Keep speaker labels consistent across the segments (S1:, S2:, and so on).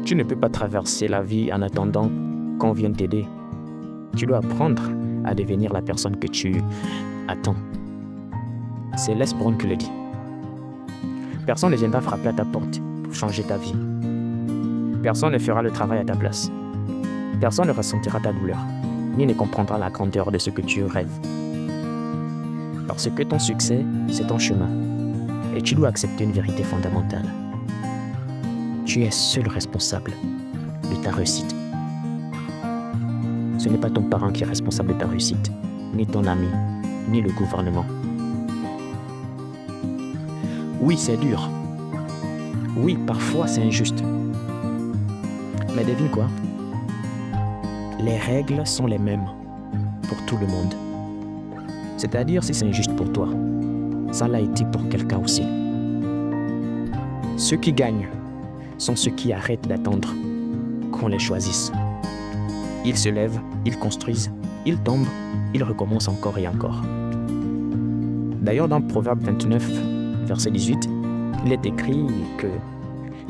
S1: Tu ne peux pas traverser la vie en attendant qu'on vienne t'aider. Tu dois apprendre à devenir la personne que tu attends. C'est Les Brown qui le dit. Personne ne viendra frapper à ta porte pour changer ta vie. Personne ne fera le travail à ta place. Personne ne ressentira ta douleur, ni ne comprendra la grandeur de ce que tu rêves. Parce que ton succès, c'est ton chemin. Et tu dois accepter une vérité fondamentale. Tu es seul responsable de ta réussite. Ce n'est pas ton parent qui est responsable de ta réussite, ni ton ami, ni le gouvernement. Oui, c'est dur. Oui, parfois c'est injuste. Mais devine quoi? Les règles sont les mêmes pour tout le monde. C'est-à-dire si c'est injuste pour toi, ça l'a été pour quelqu'un aussi. Ceux qui gagnent sont ceux qui arrêtent d'attendre qu'on les choisisse. Ils se lèvent, ils construisent, ils tombent, ils recommencent encore et encore. D'ailleurs, dans Proverbe 29, verset 18, il est écrit que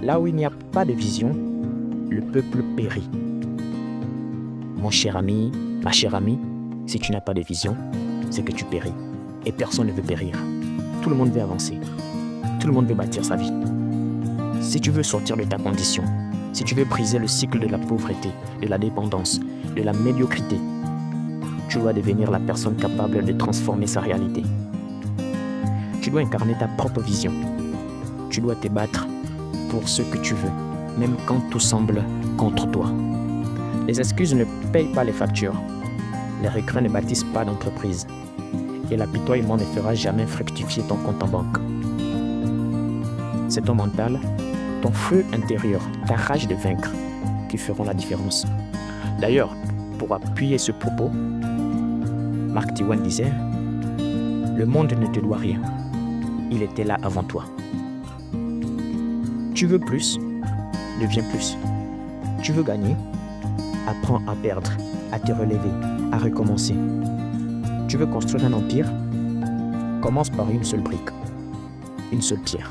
S1: là où il n'y a pas de vision, le peuple périt. Mon cher ami, ma chère amie, si tu n'as pas de vision, c'est que tu péris. Et personne ne veut périr. Tout le monde veut avancer. Tout le monde veut bâtir sa vie. Si tu veux sortir de ta condition, si tu veux briser le cycle de la pauvreté, de la dépendance, de la médiocrité, tu dois devenir la personne capable de transformer sa réalité. Tu dois incarner ta propre vision. Tu dois te battre pour ce que tu veux, même quand tout semble contre toi. Les excuses ne payent pas les factures. Les regrets ne bâtissent pas d'entreprise. Et l'apitoiement ne fera jamais fructifier ton compte en banque. C'est ton mental, ton feu intérieur, ta rage de vaincre qui feront la différence. D'ailleurs, pour appuyer ce propos, Mark Twain disait « Le monde ne te doit rien. Il était là avant toi. » Tu veux plus, deviens plus. Tu veux gagner, apprends à perdre, à te relever, à recommencer. Tu veux construire un empire, commence par une seule brique, une seule pierre.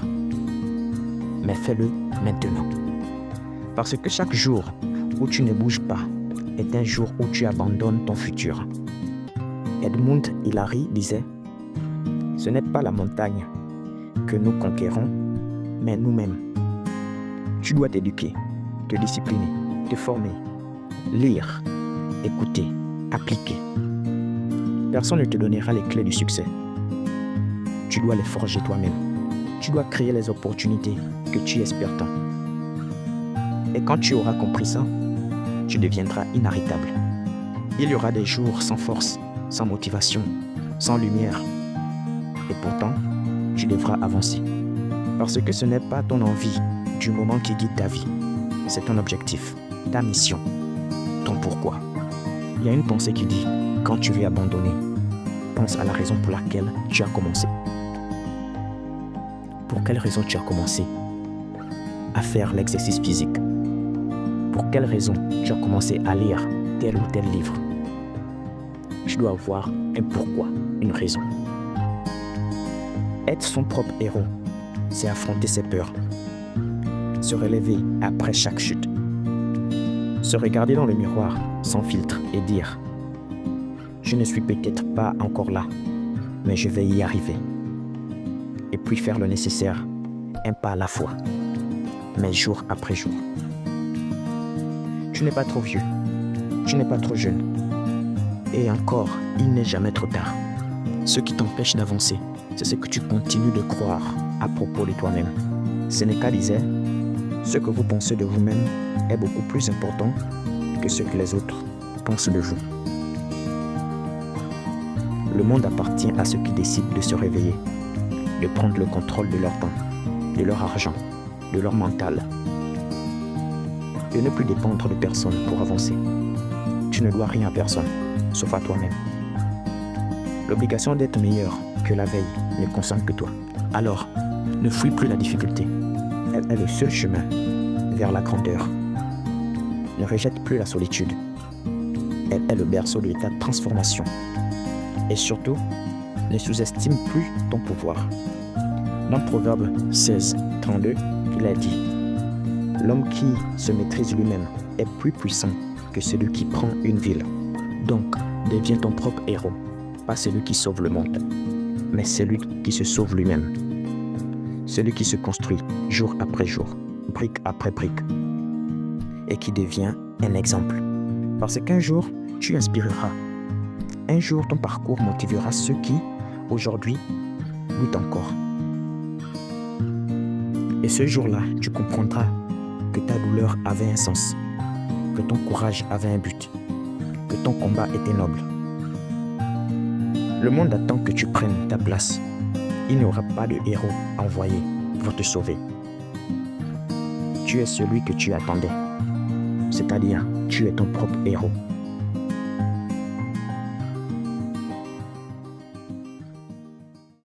S1: Mais fais-le maintenant. Parce que chaque jour où tu ne bouges pas est un jour où tu abandonnes ton futur. Edmund Hillary disait « Ce n'est pas la montagne que nous conquérons, mais nous-mêmes. » Tu dois t'éduquer, te discipliner, te former, lire, écouter, appliquer. Personne ne te donnera les clés du succès. Tu dois les forger toi-même. Tu dois créer les opportunités que tu espères tant. Et quand tu auras compris ça, tu deviendras inarrêtable. Il y aura des jours sans force, sans motivation, sans lumière. Et pourtant, tu devras avancer. Parce que ce n'est pas ton envie du moment qui guide ta vie. C'est ton objectif, ta mission, ton pourquoi. Il y a une pensée qui dit, quand tu veux abandonner, pense à la raison pour laquelle tu as commencé. Pour quelle raison tu as commencé à faire l'exercice physique? Pour quelle raison tu as commencé à lire tel ou tel livre? Tu dois avoir un pourquoi, une raison. Être son propre héros, c'est affronter ses peurs. Se relever après chaque chute. Se regarder dans le miroir sans filtre et dire « Je ne suis peut-être pas encore là, mais je vais y arriver. » Et puis faire le nécessaire, un pas à la fois, mais jour après jour. Tu n'es pas trop vieux, tu n'es pas trop jeune. Et encore, il n'est jamais trop tard. Ce qui t'empêche d'avancer, c'est ce que tu continues de croire à propos de toi-même. Sénéca disait « Ce que vous pensez de vous-même est beaucoup plus important que ce que les autres pensent de vous. » Le monde appartient à ceux qui décident de se réveiller, de prendre le contrôle de leur temps, de leur argent, de leur mental, de ne plus dépendre de personne pour avancer. Tu ne dois rien à personne, sauf à toi-même. L'obligation d'être meilleur que la veille ne concerne que toi. Alors, ne fuis plus la difficulté. Elle est le seul chemin vers la grandeur. Ne rejette plus la solitude. Elle est le berceau de ta transformation. Et surtout, ne sous-estime plus ton pouvoir. Dans Proverbe 16, 32, il a dit « L'homme qui se maîtrise lui-même est plus puissant que celui qui prend une ville. Donc, deviens ton propre héros, pas celui qui sauve le monde, mais celui qui se sauve lui-même. Celui qui se construit jour après jour, brique après brique, et qui devient un exemple. Parce qu'un jour, tu inspireras. Un jour, ton parcours motivera ceux qui, aujourd'hui, luttent encore. Et ce jour-là, tu comprendras que ta douleur avait un sens, que ton courage avait un but, que ton combat était noble. Le monde attend que tu prennes ta place. Il n'y aura pas de héros envoyé pour te sauver. Tu es celui que tu attendais, c'est-à-dire tu es ton propre héros.